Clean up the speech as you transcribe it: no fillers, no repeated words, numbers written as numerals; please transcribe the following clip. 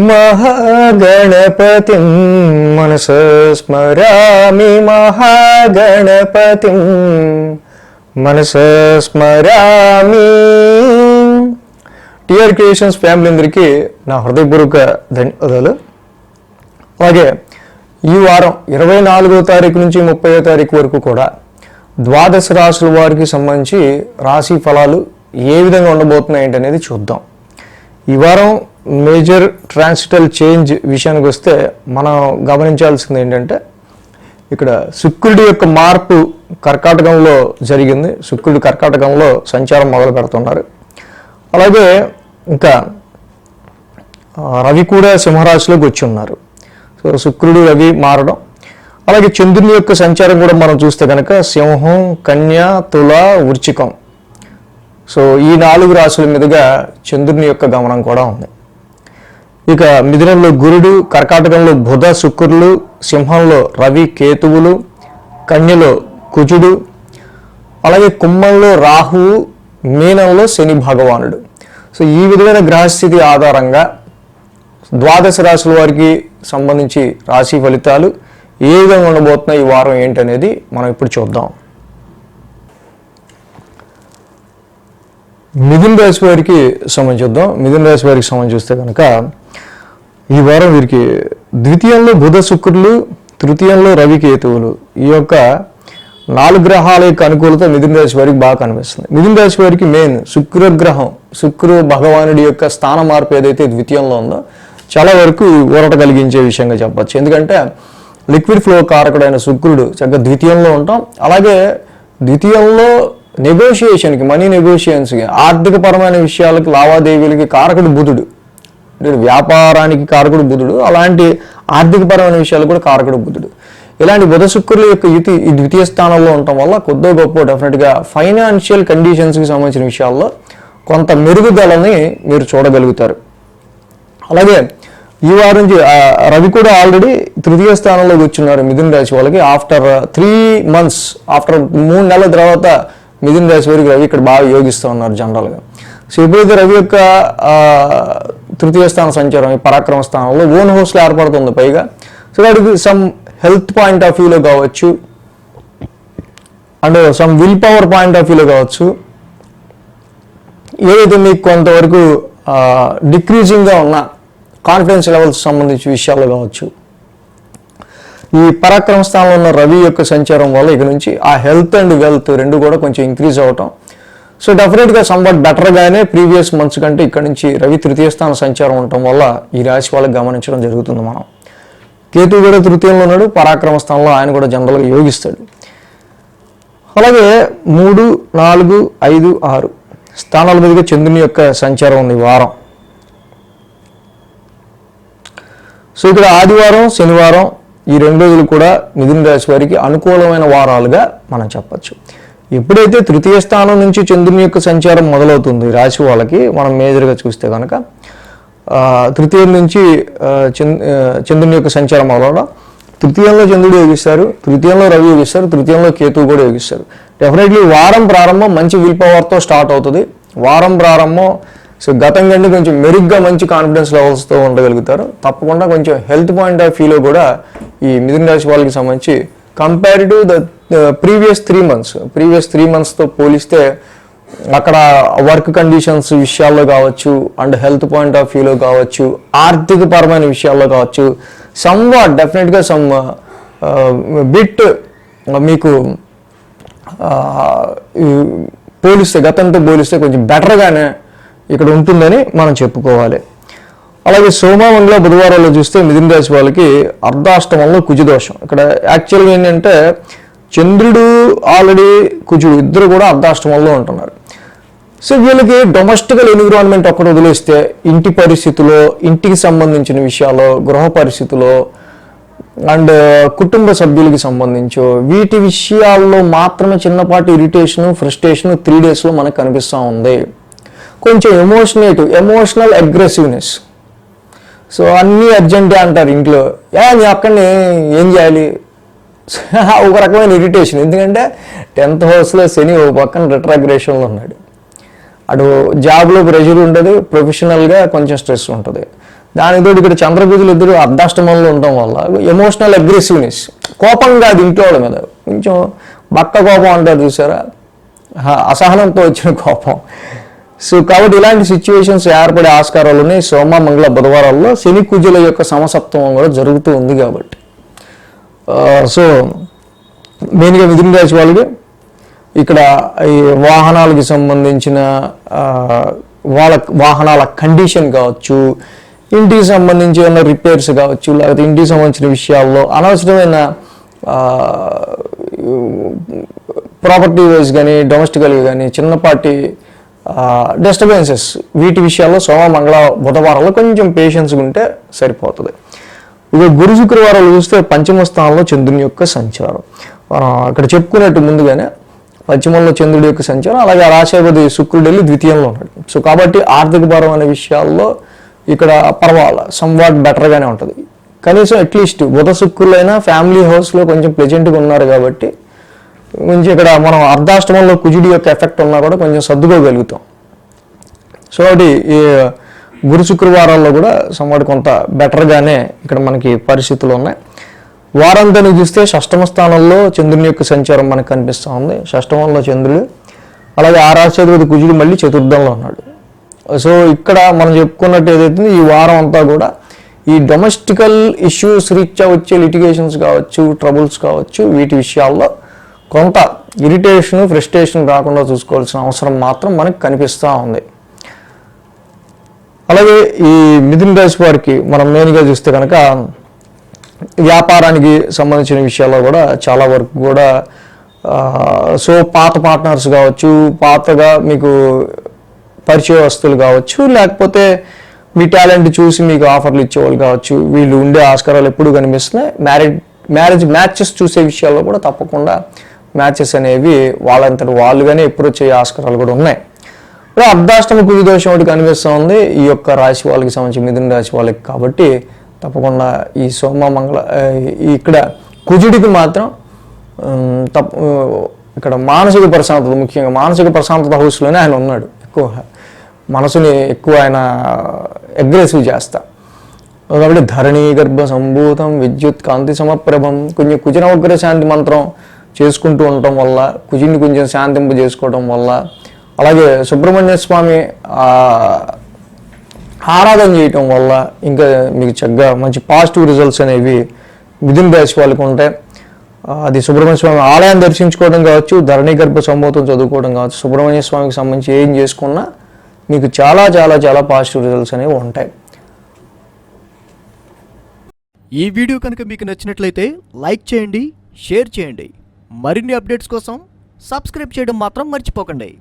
महागणपतिं मनसा स्मरामि महागणपतिं మనసా స్మరామి. TR creations family అందరికీ నా హృదయపూర్వక ధన్యవాదాలు. అలాగే ఈ వారం 24వ తారీఖు నుంచి 30వ తారీఖు వరకు కూడా ద్వాదశ రాశుల వారికి సంబంధించి రాశి ఫలాలు ఏ విధంగా ఉండబోతున్నాయి అనేది చూద్దాం. ఈ వారం మేజర్ ట్రాన్సిటల్ చేంజ్ విషయానికి వస్తే మనం గమనించాల్సింది ఏంటంటే, ఇక్కడ శుక్రుడి యొక్క మార్పు కర్కాటకంలో జరిగింది. శుక్రుడు కర్కాటకంలో సంచారం మొదలు పెడుతున్నారు. అలాగే ఇంకా రవి కూడా సింహరాశిలోకి వచ్చి ఉన్నారు. సో శుక్రుడు రవి మారడం, అలాగే చంద్రుని యొక్క సంచారం కూడా మనం చూస్తే కనుక సింహం, కన్య, తుల, వృశ్చికం. సో ఈ 4 రాశుల మీదుగా చంద్రుని యొక్క గమనం కూడా ఉంది. ఇక మిథునంలో గురుడు, కర్కాటకంలో బుధ, శుక్రులు, సింహంలో రవి, కేతువులు, కన్యలో కుజుడు, అలాగే కుంభంలో రాహువు, మీనంలో శని భగవానుడు. సో ఈ విధమైన గ్రహస్థితి ఆధారంగా ద్వాదశ రాశుల వారికి సంబంధించి రాశి ఫలితాలు ఏ విధంగా ఉండబోతున్నాయి, ఈ వారం ఏంటనేది మనం ఇప్పుడు చూద్దాం. మిథున రాశి వారికి సంబంధించి చూద్దాం. మిథున రాశి వారికి సంబంధించి చూస్తే కనుక ఈ వారం వీరికి ద్వితీయంలో బుధ, శుక్రులు, తృతీయంలో రవి, కేతువులు. ఈ యొక్క 4 గ్రహాల యొక్క అనుకూలత మిథున రాశి వారికి బాగా కనిపిస్తుంది. మిథున రాశి వారికి మెయిన్ శుక్రగ్రహం, శుక్ర భగవానుడి యొక్క స్థాన మార్పు ఏదైతే ద్వితీయంలో ఉందో చాలా వరకు ఊరట కలిగించే విషయంగా చెప్పచ్చు. ఎందుకంటే లిక్విడ్ ఫ్లో కారకుడైన శుక్రుడు చక్కగా ద్వితీయంలో ఉంటాం. అలాగే ద్వితీయంలో నెగోషియేషన్కి, మనీ నెగోషియేషన్స్కి, ఆర్థికపరమైన విషయాలకి, లావాదేవీలకి కారకుడు బుధుడు. వ్యాపారానికి కారకుడు బుధుడు, అలాంటి ఆర్థికపరమైన విషయాలు కూడా కారకుడు బుధుడు. ఇలాంటి బుధ శుక్రుల యొక్క యుతి ఈ ద్వితీయ స్థానంలో ఉండటం వల్ల కొద్దో గొప్ప డెఫినెట్గా ఫైనాన్షియల్ కండిషన్స్కి సంబంధించిన విషయాల్లో కొంత మెరుగుదలని మీరు చూడగలుగుతారు. అలాగే ఈ వారం నుంచి రవి కూడా ఆల్రెడీ తృతీయ స్థానంలోకి వచ్చిన్నారు మిథున రాశి వాళ్ళకి. ఆఫ్టర్ 3 months, ఆఫ్టర్ 3 నెలల తర్వాత మిథున రాశి వారికి రవి ఇక్కడ బాగా యోగిస్తూ ఉన్నారు జనరల్గా. సో ఎప్పుడైతే రవి యొక్క తృతీయ స్థాన సంచారం ఈ పరాక్రమ స్థానంలో ఓన్ హౌస్లో ఏర్పడుతుంది పైగా. సో వాటికి సమ్ హెల్త్ పాయింట్ ఆఫ్ వ్యూలో కావచ్చు, and some will power point of వ్యూలో కావచ్చు, ఏదైతే మీకు కొంతవరకు డిక్రీజింగ్గా ఉన్న కాన్ఫిడెన్స్ లెవెల్స్ సంబంధించిన విషయాల్లో కావచ్చు, ఈ పరాక్రమ స్థానంలో ఉన్న రవి యొక్క సంచారం వల్ల ఇక నుంచి ఆ హెల్త్ అండ్ వెల్త్ రెండు కూడా కొంచెం ఇంక్రీజ్ అవటం. సో డెఫినెట్గా సంబట్ బెటర్గానే ప్రీవియస్ మంత్స్ కంటే ఇక్కడ నుంచి రవి తృతీయ స్థాన సంచారం ఉండటం వల్ల ఈ రాశి వాళ్ళకి గమనించడం జరుగుతుంది. మనం కేతు కూడా తృతీయంలో ఉన్నాడు, పరాక్రమ స్థానంలో ఆయన కూడా జనరల్గా యోగిస్తాడు. అలాగే 3, 4, 5, 6 స్థానాల మీదుగా చంద్రుని యొక్క సంచారం ఉంది ఈ వారం. సో ఇక్కడ ఆదివారం, శనివారం ఈ 2 రోజులు కూడా మిథున రాశి వారికి అనుకూలమైన వారాలుగా మనం చెప్పచ్చు. ఎప్పుడైతే తృతీయ స్థానం నుంచి చంద్రుని యొక్క సంచారం మొదలవుతుంది రాశి వాళ్ళకి, మనం మేజర్గా చూస్తే కనుక తృతీయం నుంచి చంద్రుని యొక్క సంచారం మొదలవడం, తృతీయంలో చంద్రుడు యోగిస్తారు, తృతీయంలో రవి యోగిస్తారు, తృతీయంలో కేతువు కూడా యోగిస్తారు. డెఫినెట్లీ వారం ప్రారంభం మంచి విల్ పవర్తో స్టార్ట్ అవుతుంది. వారం ప్రారంభం సో గతం కంటే కొంచెం మెరుగ్గా మంచి కాన్ఫిడెన్స్ లెవెల్స్తో ఉండగలుగుతారు. తప్పకుండా కొంచెం హెల్త్ పాయింట్ ఆఫ్ వ్యూలో కూడా ఈ మిథున రాశి వాళ్ళకి సంబంధించి కంపేర్ టు ద ప్రీవియస్ 3 monthsతో పోలిస్తే అక్కడ వర్క్ కండిషన్స్ విషయాల్లో కావచ్చు, అండ్ హెల్త్ పాయింట్ ఆఫ్ వ్యూలో కావచ్చు, ఆర్థిక పరమైన విషయాల్లో కావచ్చు, సమ్వాట్ డెఫినెట్గా సమ్ బిట్ మీకు పోలిస్తే, గతంతో పోలిస్తే కొంచెం బెటర్గానే ఇక్కడ ఉంటుందని మనం చెప్పుకోవాలి. అలాగే సోమ, మంగళ, బుధవారాల్లో చూస్తే మిథున రాశి వాళ్ళకి అర్ధాష్టమంలో కుజదోషం. ఇక్కడ యాక్చువల్గా ఏంటంటే చంద్రుడు ఆల్రెడీ కుజుడు ఇద్దరు కూడా అర్ధాష్టమంలో ఉంటున్నారు. సో వీళ్ళకి డొమెస్టికల్ ఎన్విరాన్మెంట్ ఒక్కటి వదిలేస్తే ఇంటి పరిస్థితుల్లో, ఇంటికి సంబంధించిన విషయాల్లో, గృహ పరిస్థితుల్లో అండ్ కుటుంబ సభ్యులకి సంబంధించో వీటి విషయాల్లో మాత్రమే చిన్నపాటి ఇరిటేషను, ఫ్రస్ట్రేషను 3 daysలో మనకు కనిపిస్తూ ఉంది. కొంచెం ఎమోషనల్ అగ్రెసివ్నెస్. సో అన్నీ అర్జెంటే అంటారు ఇంట్లో. నీ అక్కడిని ఏం చేయాలి, ఒక రకమైన ఇరిటేషన్. ఎందుకంటే 10th హౌస్లో శని ఒక పక్కన రిట్రాగ్రేషన్లో ఉన్నాడు. అటు జాబ్లో ప్రెషర్ ఉంటుంది, ప్రొఫెషనల్గా కొంచెం స్ట్రెస్ ఉంటుంది. దానికి తోడు ఇక్కడ చంద్రబుధులు ఇద్దరు అర్ధాష్టమంలో ఉండటం వల్ల ఎమోషనల్ అగ్రెసివ్నెస్, కోపంగా అది ఇంట్లో వాళ్ళ మీద కొంచెం బక్క కోపం అంటారు చూసారా, అసహనంతో వచ్చిన కోపం. సో కాబట్టి ఇలాంటి సిచ్యువేషన్స్ ఏర్పడే ఆస్కారాలు ఉన్నాయి సోమ మంగళ బుధవారాల్లో. శని కుజుల యొక్క సమసప్తమం కూడా జరుగుతూ ఉంది కాబట్టి. సో మెయిన్గా మిథున రాశి వాళ్ళకి ఇక్కడ ఈ వాహనాలకి సంబంధించిన వాళ్ళ వాహనాల కండిషన్ కావచ్చు, ఇంటికి సంబంధించి ఉన్న రిపేర్స్ కావచ్చు, లేకపోతే ఇంటికి సంబంధించిన విషయాల్లో అనవసరమైన ప్రాపర్టీ వైజ్ కానీ డొమెస్టికల్గా కానీ చిన్నపాటి డిస్టర్బెన్సెస్ వీటి విషయాల్లో సోమ మంగళ బుధవారాల్లో కొంచెం పేషెన్స్గా ఉంటే సరిపోతుంది. ఇక గురు శుక్రవారాలు చూస్తే పంచమ స్థానంలో చంద్రుని యొక్క సంచారం. మనం అక్కడ చెప్పుకున్నట్టు ముందుగానే పంచమంలో చంద్రుడి యొక్క సంచారం, అలాగే రాశాధిపతి శుక్రుడు వెళ్ళి ద్వితీయంలో ఉన్నాడు. సో కాబట్టి ఆర్థికపరమైన విషయాల్లో ఇక్కడ పర్వాలేదు, సమ్వాట్ బెటర్గానే ఉంటుంది. కనీసం అట్లీస్ట్ బుధ శుక్రులైనా ఫ్యామిలీ హౌస్లో కొంచెం ప్లెజెంట్గా ఉన్నారు కాబట్టి కొంచెం ఇక్కడ మనం అర్ధాష్టమంలో కుజుడి యొక్క ఎఫెక్ట్ ఉన్నా కూడా కొంచెం సర్దుకోగలుగుతాం. సో కాబట్టి ఈ గురు శుక్రవారాల్లో కూడా సమ్వాట్ కొంత బెటర్గానే ఇక్కడ మనకి పరిస్థితులు ఉన్నాయి. వారాంతాన్ని చూస్తే షష్టమ స్థానంలో చంద్రుని యొక్క సంచారం మనకు కనిపిస్తూ ఉంది. షష్టమంలో చంద్రుడు, అలాగే ఆరాధ్యాధిపతి కుజుడు మళ్ళీ చతుర్థంలో ఉన్నాడు. సో ఇక్కడ మనం చెప్పుకున్నట్టు ఏదైతే ఈ వారం అంతా కూడా ఈ డొమెస్టికల్ ఇష్యూస్ రీత్యా వచ్చే లిటిగేషన్స్ కావచ్చు, ట్రబుల్స్ కావచ్చు, వీటి విషయాల్లో కొంత ఇరిటేషన్, ఫ్రస్ట్రేషన్ రాకుండా చూసుకోవాల్సిన అవసరం మాత్రం మనకు కనిపిస్తూ ఉంది. అలాగే ఈ మిథున రాశి వారికి మనం మెయిన్గా చూస్తే కనుక వ్యాపారానికి సంబంధించిన విషయాల్లో కూడా చాలా వరకు కూడా సో పాత పార్ట్నర్స్ కావచ్చు, పాతగా మీకు పరిచయ వస్తువులు కావచ్చు, లేకపోతే మీ టాలెంట్ చూసి మీకు ఆఫర్లు ఇచ్చేవాళ్ళు కావచ్చు, వీళ్ళు ఉండే ఆస్కారాలు ఎప్పుడు కనిపిస్తున్నాయి. మ్యారేజ్ మ్యాచెస్ చూసే విషయాల్లో కూడా తప్పకుండా మ్యాచెస్ అనేవి వాళ్ళంతటి వాళ్ళుగానే ఎప్పుడు వచ్చే ఆస్కారాలు కూడా ఉన్నాయి. అర్ధాష్టమ కుజ దోషం ఒకటి కనిపిస్తూ ఉంది ఈ యొక్క రాశి వాళ్ళకి సంబంధించి మిథున రాశి వాళ్ళకి. కాబట్టి తప్పకుండా ఈ సోమ మంగళ ఇక్కడ కుజుడికి మాత్రం ఇక్కడ మానసిక ప్రశాంతత, ముఖ్యంగా మానసిక ప్రశాంతత హౌస్లోనే ఆయన ఉన్నాడు. ఎక్కువ మనసుని ఎక్కువ ఆయన అగ్రెసివ్ చేస్తా కాబట్టి ధరణి గర్భ సంభూతం విద్యుత్ కాంతి సమప్రభం కొంచెం కుజనవగ్ర శాంతి మంత్రం చేసుకుంటూ ఉండటం వల్ల, కుజుని కొంచెం శాంతింపు చేసుకోవడం వల్ల, అలాగే సుబ్రహ్మణ్య స్వామి ఆరాధన చేయటం వల్ల ఇంకా మీకు చక్కగా మంచి పాజిటివ్ రిజల్ట్స్ అనేవి మిథున రాశి వాళ్ళకి ఉంటాయి. అది సుబ్రహ్మణ్య స్వామి ఆలయాన్ని దర్శించుకోవడం కావచ్చు, ధరణి గర్భ సంభూతం చదువుకోవడం కావచ్చు, సుబ్రహ్మణ్య స్వామికి సంబంధించి ఏం చేసుకున్నా మీకు చాలా చాలా చాలా పాజిటివ్ రిజల్ట్స్ అనేవి ఉంటాయి. ఈ వీడియో కనుక మీకు నచ్చినట్లయితే లైక్ చేయండి, షేర్ చేయండి. మరిన్ని అప్డేట్స్ కోసం సబ్స్క్రైబ్ చేయడం మాత్రం మర్చిపోకండి.